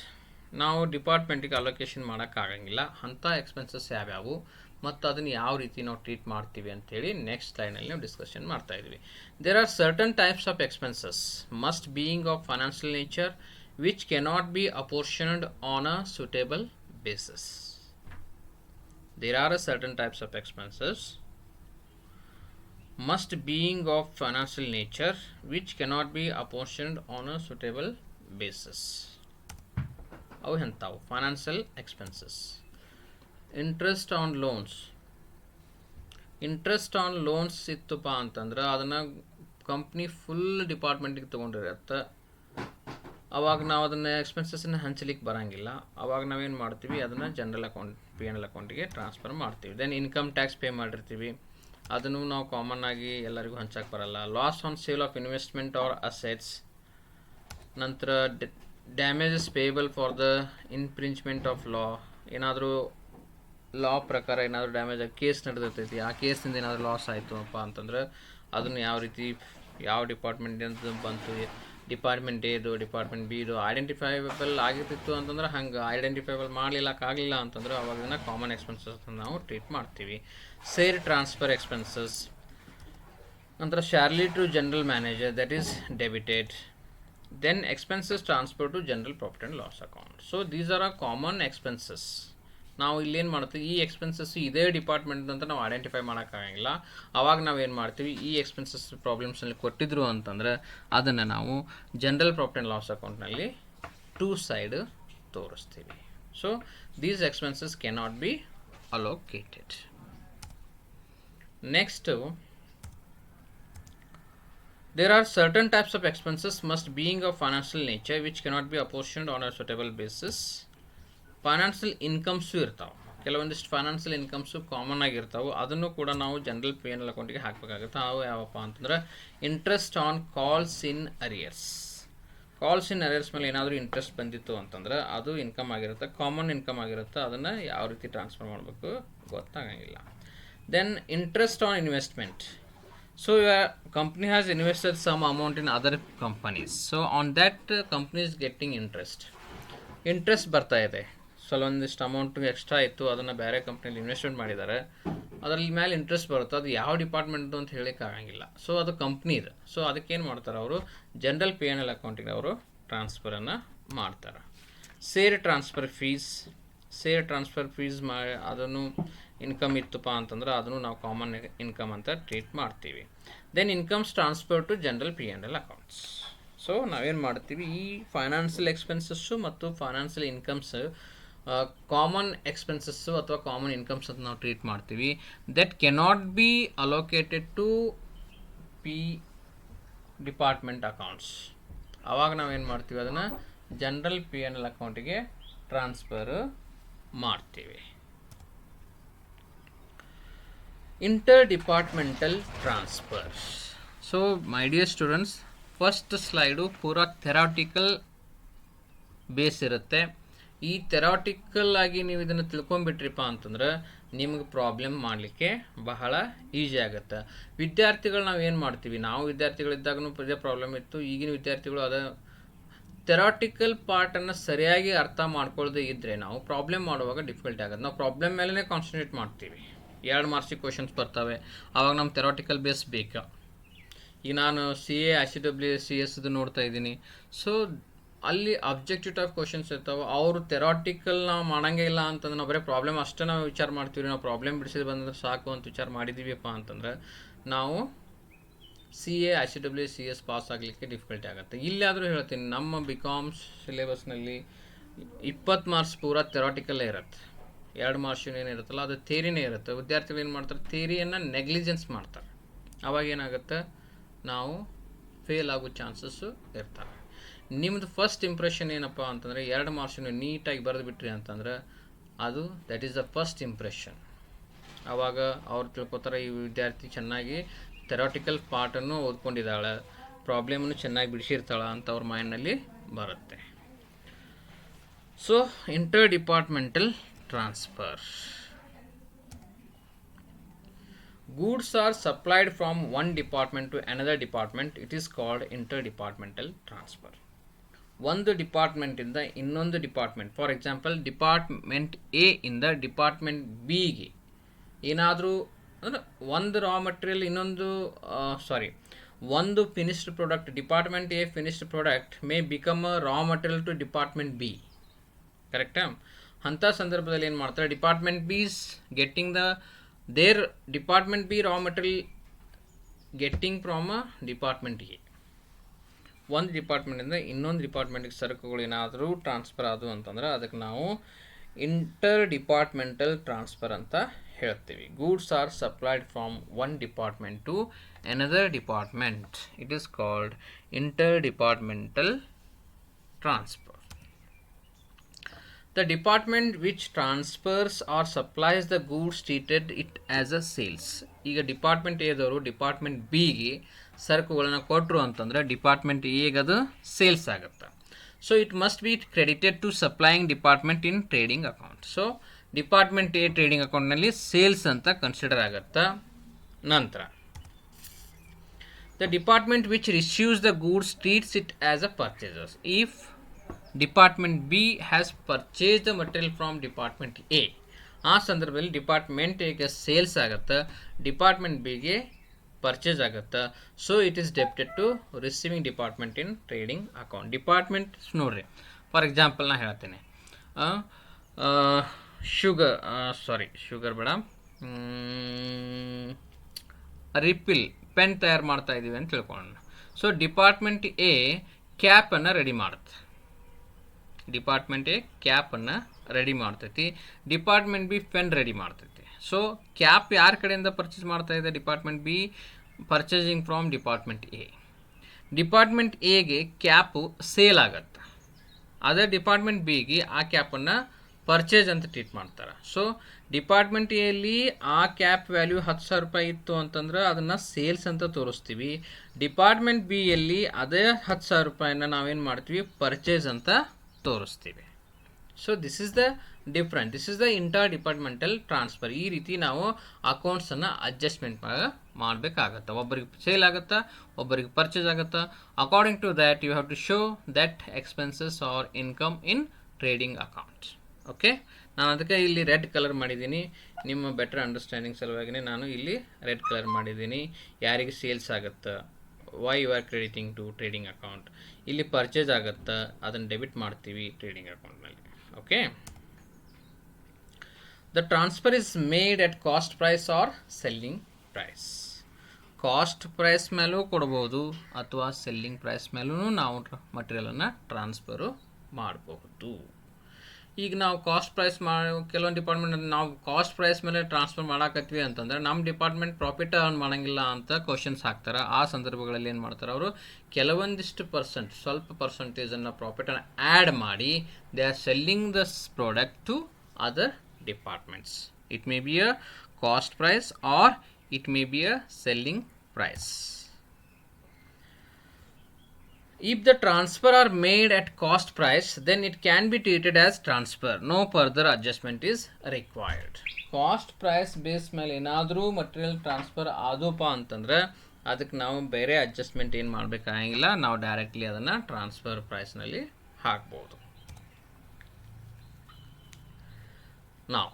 ನಾವು ಡಿಪಾರ್ಟ್ಮೆಂಟಿಗೆ ಅಲೋಕೇಶನ್ ಮಾಡೋಕ್ಕಾಗಂಗಿಲ್ಲ. ಅಂಥ ಎಕ್ಸ್ಪೆನ್ಸಸ್ ಯಾವ್ಯಾವು ಮತ್ತು ಅದನ್ನು ಯಾವ ರೀತಿ ನಾವು ಟ್ರೀಟ್ ಮಾಡ್ತೀವಿ ಅಂತೇಳಿ ನೆಕ್ಸ್ಟ್ ಸ್ಲೈಡ್ನಲ್ಲಿ ನಾವು ಡಿಸ್ಕಷನ್ ಮಾಡ್ತಾಯಿದ್ವಿ. There are certain types of expenses must being of financial nature which cannot be apportioned on a suitable basis. There are certain types of expenses must being of financial nature which cannot be apportioned on a suitable basis. ಅವು ಎಂಥವು? Financial expenses. Interest on loans ಇತ್ತಪ್ಪ ಅಂತಂದ್ರೆ ಅದನ್ನು company full ಡಿಪಾರ್ಟ್ಮೆಂಟಿಗೆ ತೊಗೊಂಡಿರತ್ತೆ. ಅವಾಗ ನಾವು ಅದನ್ನು ಎಕ್ಸ್ಪೆನ್ಸಸ್ನ ಹಂಚಲಿಕ್ಕೆ ಬರೋಂಗಿಲ್ಲ. ಅವಾಗ ನಾವೇನು ಮಾಡ್ತೀವಿ, ಅದನ್ನು ಜನರಲ್ ಅಕೌಂಟ್ P&L ಅಕೌಂಟಿಗೆ ಟ್ರಾನ್ಸ್ಫರ್ ಮಾಡ್ತೀವಿ. ದೆನ್ ಇನ್ಕಮ್ ಟ್ಯಾಕ್ಸ್ ಪೇ ಮಾಡಿರ್ತೀವಿ, ಅದನ್ನು ನಾವು ಕಾಮನ್ ಆಗಿ ಎಲ್ಲರಿಗೂ ಹಂಚಕ್ಕೆ ಬರಲ್ಲ. Loss on sale of investment or assets, ನಂತರ damages payable for the infringement of law, ಏನಾದರೂ ಲಾ ಪ್ರಕಾರ ಏನಾದರೂ ಡ್ಯಾಮೇಜ್ ಆಗಿ ಕೇಸ್ ನಡೆದಿರ್ತೈತಿ, ಆ ಕೇಸಿಂದ ಏನಾದರೂ ಲಾಸ್ ಆಯಿತು ಅಪ್ಪ ಅಂತಂದ್ರೆ ಅದನ್ನು ಯಾವ ರೀತಿ ಯಾವ ಡಿಪಾರ್ಟ್ಮೆಂಟಿಂದ ಬಂತು, ಡಿಪಾರ್ಟ್ಮೆಂಟ್ ಎದು ಡಿಪಾರ್ಟ್ಮೆಂಟ್ ಬಿದು ಐಡೆಂಟಿಫೈಬಲ್ ಆಗಿರ್ತಿತ್ತು ಅಂತಂದ್ರೆ ಹಂಗೆ ಐಡೆಂಟಿಫೈಬಲ್ ಮಾಡಲಿಕ್ಕಾಗಲಿಲ್ಲ ಅಂತಂದ್ರೆ ಅವಾಗ ಕಾಮನ್ ಎಕ್ಸ್ಪೆನ್ಸಸ್ ನಾವು ಟ್ರೀಟ್ ಮಾಡ್ತೀವಿ. ಸೇರ್ ಟ್ರಾನ್ಸ್ಫರ್ ಎಕ್ಸ್ಪೆನ್ಸಸ್, ನಂತರ salary to general manager, that is debited. Then expenses transfer to general profit and loss account. So these are common expenses. ನಾವು ಇಲ್ಲೇನು ಮಾಡ್ತೀವಿ, ಈ ಎಕ್ಸ್ಪೆನ್ಸಸ್ ಇದೇ ಡಿಪಾರ್ಟ್ಮೆಂಟ್ ಅಂತ ನಾವು ಐಡೆಂಟಿಫೈ ಮಾಡೋಕ್ಕಾಗಂಗಿಲ್ಲ. ಅವಾಗ ನಾವೇನು ಮಾಡ್ತೀವಿ, ಈ ಎಕ್ಸ್ಪೆನ್ಸಸ್ ಪ್ರಾಬ್ಲಮ್ಸಲ್ಲಿ ಕೊಟ್ಟಿದ್ರು ಅಂತಂದ್ರೆ ಅದನ್ನು ನಾವು ಜನರಲ್ ಪ್ರಾಫಿಟ್ ಆ್ಯಂಡ್ ಲಾಸ್ ಅಕೌಂಟ್ನಲ್ಲಿ ಟೂ ಸೈಡ್ ತೋರಿಸ್ತೀವಿ. So these expenses cannot be allocated. Next, there are certain types of expenses must being of financial nature which cannot be apportioned on a suitable basis. Financial incomes ಇರ್ತಾವೆ, ಕೆಲವೊಂದಿಷ್ಟು financial incomes common ಆಗಿರ್ತಾವೆ, ಅದನ್ನು ಕೂಡ ನಾವು general P&L ಅಕೌಂಟಿಗೆ ಹಾಕಬೇಕಾಗುತ್ತೆ. ಅವು ಯಾವಪ್ಪ ಅಂತಂದ್ರೆ interest on calls in arrears. Calls in arrears ಮೇಲೆ ಏನಾದರೂ ಇಂಟ್ರೆಸ್ಟ್ ಬಂದಿತ್ತು ಅಂತಂದ್ರೆ ಅದು ಇನ್ಕಮ್ ಆಗಿರುತ್ತೆ, ಕಾಮನ್ ಇನ್ಕಮ್ ಆಗಿರುತ್ತೆ, ಅದನ್ನು ಯಾವ ರೀತಿ ಟ್ರಾನ್ಸ್ಫರ್ ಮಾಡಬೇಕು ಗೊತ್ತಾಗಂಗಿಲ್ಲ. Then interest on investment. So your company has invested some amount in other companies. So on that company is getting interest. Interest ಬರ್ತಾ ಇದೆ, ಕೆಲವೊಂದಿಷ್ಟು ಅಮೌಂಟ್ ಎಕ್ಸ್ಟ್ರಾ ಇತ್ತು, ಅದನ್ನು ಬೇರೆ ಕಂಪ್ನಿಯಲ್ಲಿ ಇನ್ವೆಸ್ಟ್ಮೆಂಟ್ ಮಾಡಿದ್ದಾರೆ, ಅದರಲ್ಲಿ ಮೇಲೆ ಇಂಟ್ರೆಸ್ಟ್ ಬರುತ್ತೆ. ಅದು ಯಾವ ಡಿಪಾರ್ಟ್ಮೆಂಟ್ದು ಅಂತ ಹೇಳಕ್ಕೆ ಆಗಂಗಿಲ್ಲ. ಸೊ ಅದು ಕಂಪ್ನಿ ಇದೆ. ಸೊ ಅದಕ್ಕೇನು ಮಾಡ್ತಾರೆ ಅವರು, ಜನರಲ್ P&L ಅಕೌಂಟಿಗೆ ಅವರು ಟ್ರಾನ್ಸ್ಫರನ್ನು ಮಾಡ್ತಾರೆ. ಸೇರ್ ಟ್ರಾನ್ಸ್ಫರ್ ಫೀಸ್ ಅದನ್ನು ಇನ್ಕಮ್ ಇತ್ತಪ್ಪ ಅಂತಂದ್ರೆ ಅದನ್ನು ನಾವು ಕಾಮನ್ ಇನ್ಕಮ್ ಅಂತ ಟ್ರೀಟ್ ಮಾಡ್ತೀವಿ. Then incomes transfer to general P&L accounts. So ನಾವೇನು ಮಾಡ್ತೀವಿ, ಈ ಫೈನಾನ್ಷಿಯಲ್ ಎಕ್ಸ್ಪೆನ್ಸಸ್ಸು ಮತ್ತು ಫೈನಾನ್ಷಿಯಲ್ ಇನ್ಕಮ್ಸ್ ಕಾಮನ್ ಎಕ್ಸ್ಪೆನ್ಸಸ್ಸು ಅಥವಾ ಕಾಮನ್ ಇನ್ಕಮ್ಸ್ ಅಂತ ನಾವು ಟ್ರೀಟ್ ಮಾಡ್ತೀವಿ. That cannot be allocated to department accounts. ಆವಾಗ ನಾವೇನು ಮಾಡ್ತೀವಿ, ಅದನ್ನು ಜನರಲ್ P&L ಅಕೌಂಟಿಗೆ ಟ್ರಾನ್ಸ್ಫರ್ ಮಾಡ್ತೀವಿ. Inter-departmental transfer. So my dear students, first slide ಪೂರಾ ಥೆರಾಟಿಕಲ್ ಬೇಸ್ ಇರುತ್ತೆ. ಈ ಥೆರಾಟಿಕಲ್ ಆಗಿ ನೀವು ಇದನ್ನು ತಿಳ್ಕೊಂಬಿಟ್ರಿಪ್ಪ ಅಂತಂದ್ರೆ ನಿಮಗೆ ಪ್ರಾಬ್ಲಮ್ ಮಾಡಲಿಕ್ಕೆ ಬಹಳ ಈಸಿ ಆಗುತ್ತೆ. ವಿದ್ಯಾರ್ಥಿಗಳು ನಾವು ಏನು ಮಾಡ್ತೀವಿ, ನಾವು ವಿದ್ಯಾರ್ಥಿಗಳಿದ್ದಾಗೂ ಇದೇ ಪ್ರಾಬ್ಲಮ್ ಇತ್ತು. ಈಗಿನ ವಿದ್ಯಾರ್ಥಿಗಳು ಅದ ಥೆರಾಟಿಕಲ್ ಪಾರ್ಟನ್ನು ಸರಿಯಾಗಿ ಅರ್ಥ ಮಾಡ್ಕೊಳ್ಳದೆ ಇದ್ದರೆ ನಾವು ಪ್ರಾಬ್ಲಮ್ ಮಾಡುವಾಗ ಡಿಫಿಕಲ್ಟಿ ಆಗುತ್ತೆ. ನಾವು ಪ್ರಾಬ್ಲಮ್ ಮೇಲೇ ಕಾನ್ಸಂಟ್ರೇಟ್ ಮಾಡ್ತೀವಿ. 2 ಮಾರ್ಕ್ಸಿಗೆ ಕ್ವಶನ್ಸ್ ಬರ್ತವೆ, ಆವಾಗ ನಮ್ಮ ಥೆರಾಟಿಕಲ್ ಬೇಸ್ ಬೇಕಾ. ಈಗ ನಾನು CA ICW CS ನೋಡ್ತಾ ಇದ್ದೀನಿ. ಸೊ ಅಲ್ಲಿ ಅಬ್ಜೆಕ್ಟಿವ್ ಟೈಪ್ ಕ್ವಶನ್ಸ್ ಇರ್ತಾವೆ. ಅವರು ಥೆರಾಟಿಕಲ್ ನಾವು ಮಾಡೋಂಗೇ ಇಲ್ಲ ಅಂತಂದ್ರೆ ನಾವು ಬರೀ ಪ್ರಾಬ್ಲಮ್ ಅಷ್ಟೇ ನಾವು ವಿಚಾರ ಮಾಡ್ತೀವಿ. ನಾವು ಪ್ರಾಬ್ಲಮ್ ಬಿಡಿಸಿದ ಬಂದ್ರೆ ಸಾಕು ಅಂತ ವಿಚಾರ ಮಾಡಿದ್ದೀವಿಪ್ಪ ಅಂತಂದ್ರೆ ನಾವು CA ICW CS ಪಾಸ್ ಆಗಲಿಕ್ಕೆ ಡಿಫಿಕಲ್ಟಿ ಆಗುತ್ತೆ. ಇಲ್ಲಾದರೂ ಹೇಳ್ತೀನಿ, ನಮ್ಮ BCom ಸಿಲೆಬಸ್ನಲ್ಲಿ 20 ಮಾರ್ಕ್ಸ್ ಪೂರಾ ಥೆರಾಟಿಕಲ್ಲೇ ಇರುತ್ತೆ. 2 ಮಾರ್ಕ್ಸ್ ಏನಿರುತ್ತಲ್ಲ ಅದು ಥಿಯರಿನೇ ಇರುತ್ತೆ. ವಿದ್ಯಾರ್ಥಿಗಳು ಏನು ಮಾಡ್ತಾರೆ, ಥಿಯರಿಯನ್ನು ನೆಗ್ಲಿಜೆನ್ಸ್ ಮಾಡ್ತಾರೆ. ಅವಾಗ ಏನಾಗುತ್ತೆ, ನಾವು ಫೇಲ್ ಆಗೋ ಚಾನ್ಸಸ್ಸು ಇರ್ತವೆ. ನಿಮ್ಮದು ಫಸ್ಟ್ ಇಂಪ್ರೆಷನ್ ಏನಪ್ಪ ಅಂತಂದರೆ 2 ಮಾರ್ಕ್ಸನ್ನು ನೀಟಾಗಿ ಬರೆದು ಬಿಟ್ರಿ ಅಂತಂದ್ರೆ ಅದು that is the first impression. ಆವಾಗ ಅವ್ರು ತಿಳ್ಕೊತಾರೆ, ಈ ವಿದ್ಯಾರ್ಥಿ ಚೆನ್ನಾಗಿ ಥೆರಾಟಿಕಲ್ ಪಾರ್ಟನ್ನು ಓದ್ಕೊಂಡಿದ್ದಾಳೆ, ಪ್ರಾಬ್ಲಮನ್ನು ಚೆನ್ನಾಗಿ ಬಿಡಿಸಿರ್ತಾಳೆ ಅಂತ ಅವ್ರ ಮೈಂಡ್ನಲ್ಲಿ ಬರುತ್ತೆ. So inter-departmental transfer. Goods are supplied from one department to another department. It is called inter-departmental transfer. ಒಂದು ಡಿಪಾರ್ಟ್ಮೆಂಟಿಂದ ಇನ್ನೊಂದು department, for example department A ಇಂದ ಡಿಪಾರ್ಟ್ಮೆಂಟ್ Bಗೆ ಏನಾದರೂ ಅಂದರೆ ಒಂದು ರಾ ಮಟೀರಿಯಲ್ ಒಂದು finished product, department A finished product may become a raw material to department B. ಕರೆಕ್ಟಾ? ಅಂಥ ಸಂದರ್ಭದಲ್ಲಿ ಏನು ಮಾಡ್ತಾರೆ, department B is getting their department B raw material getting from a department A. ಒಂದು ಡಿಪಾರ್ಟ್ಮೆಂಟಿಂದ ಇನ್ನೊಂದು ಡಿಪಾರ್ಟ್ಮೆಂಟಿಗೆ ಸರಕುಗಳು ಏನಾದರೂ ಟ್ರಾನ್ಸ್ಫರ್ ಆದವು ಅಂತಂದ್ರೆ ಅದಕ್ಕೆ ನಾವು ಇಂಟರ್-ಡಿಪಾರ್ಟ್ಮೆಂಟಲ್ ಟ್ರಾನ್ಸ್ಫರ್ ಅಂತ ಹೇಳ್ತೀವಿ. Goods are supplied from one department to another department. It is called inter-departmental transfer. The department which transfers or supplies the goods treated it as a sales. ಈಗ ಡಿಪಾರ್ಟ್ಮೆಂಟ್ ಎದವರು department ಬಿಗೆ ಸರಕುಗಳನ್ನು ಕೊಟ್ಟರು ಅಂತಂದರೆ department ಎಗೆ ಅದು ಸೇಲ್ಸ್ ಆಗುತ್ತೆ. So it must be credited to supplying department in trading account. So department A trading ಅಕೌಂಟ್ನಲ್ಲಿ ಸೇಲ್ಸ್ ಅಂತ ಕನ್ಸಿಡರ್ ಆಗುತ್ತೆ. ನಂತರ the department which receives the goods treats it as a purchasers. If department B has purchased the material from department A, ಆ ಸಂದರ್ಭದಲ್ಲಿ department ಎಗೆ sales ಆಗುತ್ತೆ, department ಬಿಗೆ purchase ಆಗುತ್ತೆ. So it is debited to receiving department in trading account. Department ನೋಡ್ರಿ, for example ನಾ ಹೇಳ್ತೇನೆ, sugar ಬೇಡ, ರಿಪಿಲ್ ಪೆನ್ ತಯಾರು ಮಾಡ್ತಾ ಇದ್ದೀವಿ ಅಂತ ತಿಳ್ಕೊಳ್ಳೋಣ. ಸೊ ಡಿಪಾರ್ಟ್ಮೆಂಟ್ ಎ ಕ್ಯಾಪನ್ನು ರೆಡಿ ಮಾಡುತ್ತೆ, ಡಿಪಾರ್ಟ್ಮೆಂಟ್ ಎ ಕ್ಯಾಪನ್ನು ರೆಡಿ ಮಾಡ್ತೈತಿ, ಡಿಪಾರ್ಟ್ಮೆಂಟ್ ಬಿ ಪೆನ್ ರೆಡಿ ಮಾಡ್ತೈತಿ. ಸೊ ಕ್ಯಾಪ್ ಯಾರ ಕಡೆಯಿಂದ ಪರ್ಚೇಸ್ ಮಾಡ್ತಾ ಇದೆ? Department B purchasing from department A. Department ಎಗೆ ಕ್ಯಾಪು ಸೇಲ್ ಆಗುತ್ತೆ, ಅದೇ ಡಿಪಾರ್ಟ್ಮೆಂಟ್ ಬಿಗೆ ಆ ಕ್ಯಾಪನ್ನು ಪರ್ಚೇಸ್ ಅಂತ ಟ್ರೀಟ್ ಮಾಡ್ತಾರೆ. ಸೊ ಡಿಪಾರ್ಟ್ಮೆಂಟ್ ಎಲ್ಲಿ ಆ ಕ್ಯಾಪ್ ವ್ಯಾಲ್ಯೂ 10,000 ರೂಪಾಯಿ ಇತ್ತು ಅಂತಂದ್ರೆ ಅದನ್ನು ಸೇಲ್ಸ್ ಅಂತ ತೋರಿಸ್ತೀವಿ. ಡಿಪಾರ್ಟ್ಮೆಂಟ್ ಬಿ ಯಲ್ಲಿ ಅದೇ 10,000 ರೂಪಾಯಿನ ನಾವೇನು ಮಾಡ್ತೀವಿ? ಪರ್ಚೇಸ್ ಅಂತ ತೋರಿಸ್ತೀವಿ. So this is the different, this is the inter departmental transfer. ಈ ರೀತಿ ನಾವು ಅಕೌಂಟ್ಸನ್ನು ಅಡ್ಜಸ್ಟ್ಮೆಂಟ್ ಮಾಡಬೇಕಾಗತ್ತೆ. ಒಬ್ಬರಿಗೆ ಸೇಲ್ ಆಗುತ್ತಾ, ಒಬ್ಬರಿಗೆ ಪರ್ಚೇಸ್ ಆಗುತ್ತಾ. According to that you have to show that expenses or income in trading account. Okay, ನಾನು ಅದಕ್ಕೆ ಇಲ್ಲಿ ರೆಡ್ ಕಲರ್ ಮಾಡಿದ್ದೀನಿ, ನಿಮ್ಮ ಬೆಟರ್ ಅಂಡರ್ಸ್ಟ್ಯಾಂಡಿಂಗ್ ಸಲುವಾಗಿಯೇ ನಾನು ಇಲ್ಲಿ ರೆಡ್ ಕಲರ್ ಮಾಡಿದ್ದೀನಿ. ಯಾರಿಗೆ ಸೇಲ್ಸ್ ಆಗುತ್ತೆ, why you are crediting to trading account. ಇಲ್ಲಿ ಪರ್ಚೇಸ್ ಆಗುತ್ತೆ, ಅದನ್ನು ಡೆಬಿಟ್ ಮಾಡ್ತೀವಿ ಟ್ರೇಡಿಂಗ್ ಅಕೌಂಟ್ನಲ್ಲಿ. Okay, the transfer is made at cost price or selling price. Cost price ಮೇಲೂ ಕೊಡ್ಬೋದು ಅಥವಾ ಸೆಲ್ಲಿಂಗ್ ಪ್ರೈಸ್ ಮೇಲೂ ನಾವು ಮಟೀರಿಯಲನ್ನು ಟ್ರಾನ್ಸ್ಫರು ಮಾಡಬಹುದು. ಈಗ ನಾವು ಕಾಸ್ಟ್ ಪ್ರೈಸ್ ಕೆಲವೊಂದು ಡಿಪಾರ್ಟ್ಮೆಂಟ್ ನಾವು ಕಾಸ್ಟ್ ಪ್ರೈಸ್ ಮೇಲೆ ಟ್ರಾನ್ಸ್ಫರ್ ಮಾಡಾಕತ್ವಿ ಅಂತಂದರೆ ನಮ್ಮ ಡಿಪಾರ್ಟ್ಮೆಂಟ್ ಪ್ರಾಫಿಟ್ ಅರ್ನ್ ಮಾಡೋಂಗಿಲ್ಲ ಅಂತ ಕ್ವಶನ್ಸ್ ಹಾಕ್ತಾರೆ. ಆ ಸಂದರ್ಭಗಳಲ್ಲಿ ಏನು ಮಾಡ್ತಾರೆ ಅವರು? ಕೆಲವೊಂದಿಷ್ಟು ಸ್ವಲ್ಪ ಪರ್ಸೆಂಟೇಜನ್ನು ಪ್ರಾಫಿಟನ್ನು ಆ್ಯಡ್ ಮಾಡಿ they are selling this product to other departments. It may be a cost price or it may be a selling price. If the transfer are made at cost price, then it can be treated as transfer. No further adjustment is required. Cost price base ಮೇಲೆ ಏನಾದರೂ material transfer ಆದಪ್ಪ ಅಂತಂದ್ರೆ ಅದಕ್ಕೆ ನಾವು ಬೇರೆ adjustment ಏನು ಮಾಡಬೇಕಾಗಿಲ್ಲ, ನಾವು directly ಅದನ್ನು ಟ್ರಾನ್ಸ್ಫರ್ ಪ್ರೈಸ್ನಲ್ಲಿ ಹಾಕ್ಬೋದು. ನಾವು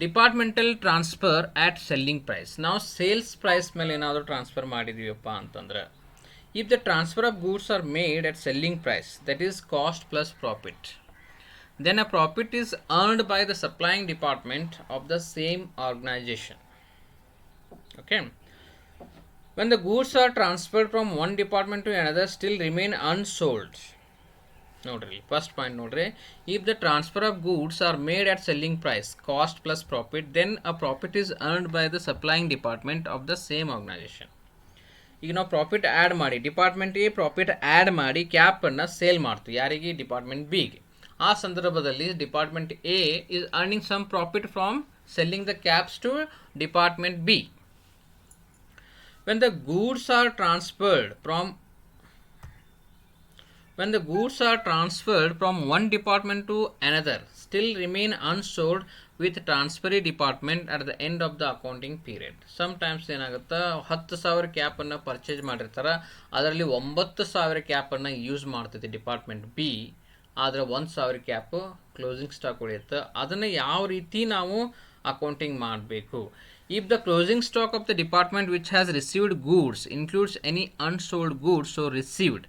ಡಿಪಾರ್ಟ್ಮೆಂಟಲ್ ಟ್ರಾನ್ಸ್ಫರ್ ಆಟ್ ಸೆಲ್ಲಿಂಗ್ ಪ್ರೈಸ್. ನಾವು ಸೇಲ್ಸ್ ಪ್ರೈಸ್ ಮೇಲೆ ಏನಾದರೂ ಟ್ರಾನ್ಸ್ಫರ್ ಮಾಡಿದೀವಪ್ಪ ಅಂತಂದ್ರೆ, if the transfer of goods are made at selling price, that is cost plus profit, then a profit is earned by the supplying department of the same organization. Okay, when the goods are transferred from one department to another, still remain unsold. Nodri, first point nodri, if the transfer of goods are made at selling price, cost plus profit, then a profit is earned by the supplying department of the same organization. ಈಗ ನಾವು profit add ಮಾಡಿ department A profit add ಮಾಡಿ ಕ್ಯಾಪನ್ನು sale ಮಾಡ್ತೀವಿ ಯಾರಿಗೆ? Department ಬಿಗೆ. ಆ ಸಂದರ್ಭದಲ್ಲಿ department A is earning some profit from selling the caps to department B. When the goods are transferred from one department to another, still remain unsold with transferee department at the end of the accounting period. Sometimes ಏನಾಗುತ್ತೆ, 10,000 ಕ್ಯಾಪನ್ನು purchase ಮಾಡಿರ್ತಾರೆ, ಅದರಲ್ಲಿ 9,000 ಕ್ಯಾಪನ್ನು use ಮಾಡ್ತೈತಿ department B, ಆದರೆ 1,000 cap closing stock ಉಳಿಯುತ್ತೆ. ಅದನ್ನು ಯಾವ ರೀತಿ ನಾವು ಅಕೌಂಟಿಂಗ್ ಮಾಡಬೇಕು? If the closing stock of the department which has received goods includes any unsold goods so received,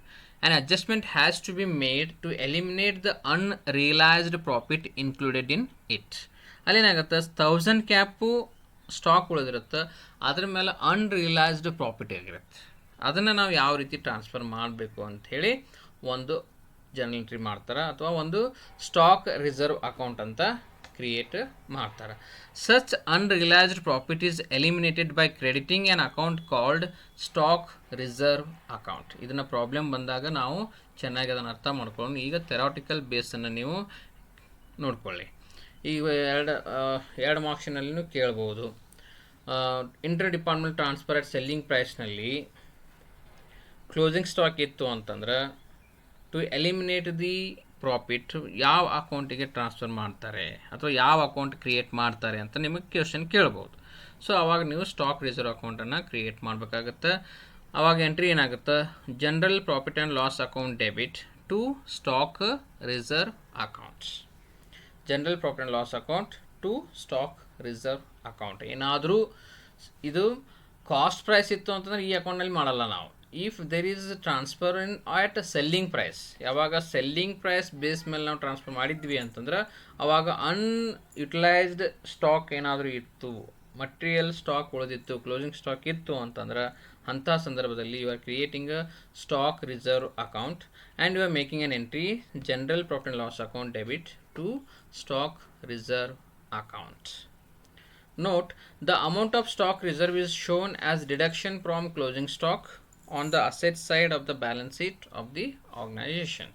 an adjustment has to be made to eliminate the unrealized profit included in it. ಅಲ್ಲೇನಾಗುತ್ತೆ, 1000 cap stock ಉಳಿದಿರುತ್ತೆ, ಅದ್ರ ಮೇಲೆ unrealised profit ಆಗಿರುತ್ತೆ. ಅದನ್ನು ನಾವು ಯಾವ ರೀತಿ transfer ಮಾಡಬೇಕು ಅಂಥೇಳಿ ಒಂದು ಜರ್ನಲ್ ಎಂಟ್ರಿ ಮಾಡ್ತಾರೆ, ಅಥವಾ ಒಂದು ಸ್ಟಾಕ್ ರಿಸರ್ವ್ ಅಕೌಂಟ್ ಅಂತ ಕ್ರಿಯೇಟ್ ಮಾಡ್ತಾರೆ. Such unrealised profit is eliminated by crediting an account called stock reserve account. ಇದನ್ನು ಪ್ರಾಬ್ಲಮ್ ಬಂದಾಗ ನಾವು ಚೆನ್ನಾಗಿ ಅದನ್ನು ಅರ್ಥ ಮಾಡ್ಕೊಂಡು ಈಗ ಥೆರಾಟಿಕಲ್ ಬೇಸನ್ನು ನೀವು ನೋಡ್ಕೊಳ್ಳಿ. ಈಗ ಎರಡು ಮಾರ್ಕ್ಸಿನಲ್ಲಿನೂ ಕೇಳ್ಬೋದು. Inter department transfer at selling ಪ್ರೈಸ್ನಲ್ಲಿ ಕ್ಲೋಸಿಂಗ್ ಸ್ಟಾಕ್ ಇತ್ತು ಅಂತಂದ್ರೆ ಟು ಎಲಿಮಿನೇಟ್ ದಿ ಪ್ರಾಫಿಟ್ ಯಾವ ಅಕೌಂಟಿಗೆ ಟ್ರಾನ್ಸ್ಫರ್ ಮಾಡ್ತಾರೆ ಅಥವಾ ಯಾವ ಅಕೌಂಟ್ ಕ್ರಿಯೇಟ್ ಮಾಡ್ತಾರೆ ಅಂತ ನಿಮಗೆ ಕ್ವೆಶನ್ ಕೇಳ್ಬೋದು. ಸೊ ಆವಾಗ ನೀವು ಸ್ಟಾಕ್ ರಿಸರ್ವ್ ಅಕೌಂಟನ್ನು ಕ್ರಿಯೇಟ್ ಮಾಡಬೇಕಾಗುತ್ತೆ. ಆವಾಗ ಎಂಟ್ರಿ ಏನಾಗುತ್ತೆ, general profit and loss account debit to stock reserve accounts. General profit and loss account to stock reserve account. ಏನಾದರೂ ಇದು ಕಾಸ್ಟ್ ಪ್ರೈಸ್ ಇತ್ತು ಅಂತಂದರೆ ಈ ಅಕೌಂಟ್ನಲ್ಲಿ ಮಾಡಲ್ಲ ನಾವು. If there is transfer in at selling price, ಯಾವಾಗ ಸೆಲ್ಲಿಂಗ್ ಪ್ರೈಸ್ ಬೇಸ್ ಮೇಲೆ ನಾವು ಟ್ರಾನ್ಸ್ಫರ್ ಮಾಡಿದ್ವಿ ಅಂತಂದ್ರೆ ಅವಾಗ ಅನ್ಯುಟಿಲೈಸ್ಡ್ ಸ್ಟಾಕ್ ಏನಾದರೂ ಇತ್ತು, ಮಟೀರಿಯಲ್ ಸ್ಟಾಕ್ ಉಳಿದಿತ್ತು, ಕ್ಲೋಸಿಂಗ್ ಸ್ಟಾಕ್ ಇತ್ತು ಅಂತಂದ್ರೆ ಅಂಥ ಸಂದರ್ಭದಲ್ಲಿ you are creating a stock reserve account and you are making an entry general profit and loss account debit to stock reserve account. Note, the amount of stock reserve is shown as deduction from closing stock on the asset side of the balance sheet of the organization.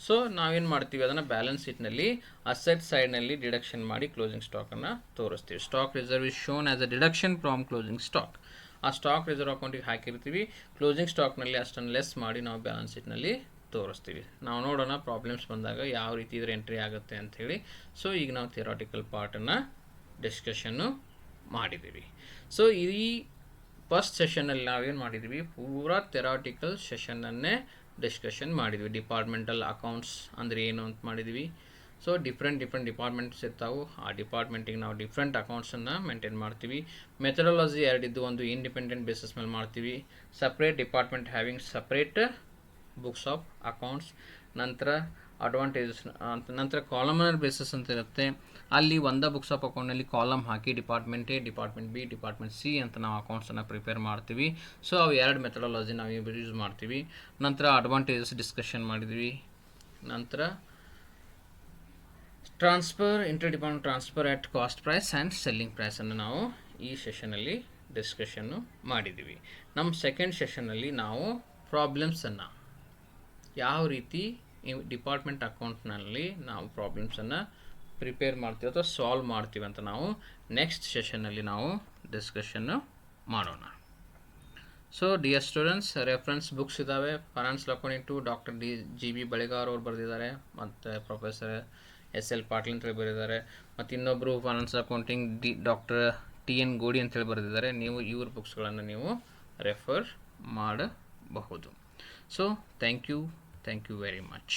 So ನಾವೇನು ಮಾಡ್ತೀವಿ, ಅದನ್ನು balance ಶೀಟ್ನಲ್ಲಿ asset ಸೈಡ್ನಲ್ಲಿ deduction ಮಾಡಿ closing ಸ್ಟಾಕನ್ನು ತೋರಿಸ್ತೀವಿ. Stock reserve is shown as a deduction from closing stock. ಆ stock reserve ಅಕೌಂಟಿಗೆ ಹಾಕಿರ್ತೀವಿ, ಕ್ಲೋಸಿಂಗ್ ಸ್ಟಾಕ್ನಲ್ಲಿ ಅಷ್ಟನ್ನು ಲೆಸ್ ಮಾಡಿ ನಾವು ಬ್ಯಾಲೆನ್ಸ್ ಶೀಟ್ನಲ್ಲಿ ತೋರಿಸ್ತೀವಿ. ನಾವು ನೋಡೋಣ ಪ್ರಾಬ್ಲಮ್ಸ್ ಬಂದಾಗ ಯಾವ ರೀತಿ ಇದ್ರ ಎಂಟ್ರಿ ಆಗುತ್ತೆ ಅಂಥೇಳಿ. ಸೊ ಈಗ ನಾವು ಥಿಯರಾಟಿಕಲ್ ಪಾರ್ಟನ್ನು ಡಿಸ್ಕಷನ್ನು ಮಾಡಿದ್ದೀವಿ. ಸೊ ಈ ಫಸ್ಟ್ ಸೆಷನ್ನಲ್ಲಿ ನಾವೇನು ಮಾಡಿದ್ವಿ, ಪೂರಾ ಥೆರಾಟಿಕಲ್ ಸೆಷನ್ನನ್ನೇ ಡಿಸ್ಕಷನ್ ಮಾಡಿದ್ವಿ. ಡಿಪಾರ್ಟ್ಮೆಂಟಲ್ ಅಕೌಂಟ್ಸ್ ಅಂದರೆ ಏನು ಅಂತ ಮಾಡಿದ್ವಿ. ಸೊ ಡಿಫ್ರೆಂಟ್ ಡಿಪಾರ್ಟ್ಮೆಂಟ್ಸ್ ಇರ್ತಾವೆ, ಆ ಡಿಪಾರ್ಟ್ಮೆಂಟಿಗೆ ನಾವು ಡಿಫ್ರೆಂಟ್ ಅಕೌಂಟ್ಸನ್ನು ಮೇಂಟೈನ್ ಮಾಡ್ತೀವಿ. ಮೆಥಡಾಲಜಿ ಎರಡಿದ್ದು, ಒಂದು ಇಂಡಿಪೆಂಡೆಂಟ್ ಬೇಸಿಸ್ ಮೇಲೆ ಮಾಡ್ತೀವಿ, separate department having separate books of accounts. ನಂತರ ಅಡ್ವಾಂಟೇಜಸ್ ಅಂತ, ನಂತರ ಕಾಲಮನರ್ ಬೇಸಿಸ್ ಅಂತ ಇರುತ್ತೆ, ಅಲ್ಲಿ ಒಂದೇ ಬುಕ್ಸ್ ಆಫ್ ಅಕೌಂಟ್ನಲ್ಲಿ column hockey department A, department B, department C ಅಂತ ನಾವು ಅಕೌಂಟ್ಸನ್ನು ಪ್ರಿಪೇರ್ ಮಾಡ್ತೀವಿ. ಸೊ ಅವು ಎರಡು ಮೆಥಡಾಲಜಿ ನಾವು ಯೂಸ್ ಮಾಡ್ತೀವಿ. ನಂತರ ಅಡ್ವಾಂಟೇಜಸ್ ಡಿಸ್ಕಷನ್ ಮಾಡಿದ್ವಿ. ನಂತರ transfer, inter department transfer at cost price and selling ಪ್ರೈಸನ್ನು ನಾವು ಈ ಸೆಷನಲ್ಲಿ ಡಿಸ್ಕಷನ್ನು ಮಾಡಿದ್ದೀವಿ. ನಮ್ಮ ಸೆಕೆಂಡ್ ಸೆಷನ್ನಲ್ಲಿ ನಾವು ಪ್ರಾಬ್ಲಮ್ಸನ್ನು ಯಾವ ರೀತಿ ಡಿಪಾರ್ಟ್ಮೆಂಟ್ ಅಕೌಂಟ್ನಲ್ಲಿ ನಾವು ಪ್ರಾಬ್ಲಮ್ಸನ್ನು ಪ್ರಿಪೇರ್ ಮಾಡ್ತೀವಿ ಅಥವಾ ಸಾಲ್ವ್ ಮಾಡ್ತೀವಿ ಅಂತ ನಾವು ನೆಕ್ಸ್ಟ್ ಸೆಷನ್ನಲ್ಲಿ ನಾವು ಡಿಸ್ಕಷನ್ನು ಮಾಡೋಣ. So dear students, reference books ಇದ್ದಾವೆ. Financial accounting to doctor G B Baligar ಅವರು ಬರೆದಿದ್ದಾರೆ, ಮತ್ತು ಪ್ರೊಫೆಸರ್ ಎಸ್.ಎಲ್. ಪಾಟೀಲ್ ಅಂತೇಳಿ ಬರೆದಿದ್ದಾರೆ, ಮತ್ತು ಇನ್ನೊಬ್ಬರು financial accounting doctor T N. Godi ಅಂತೇಳಿ ಬರೆದಿದ್ದಾರೆ. ನೀವು ಇವ್ರ ಬುಕ್ಸ್ಗಳನ್ನು ನೀವು ರೆಫರ್ ಮಾಡಬಹುದು. So thank you very much.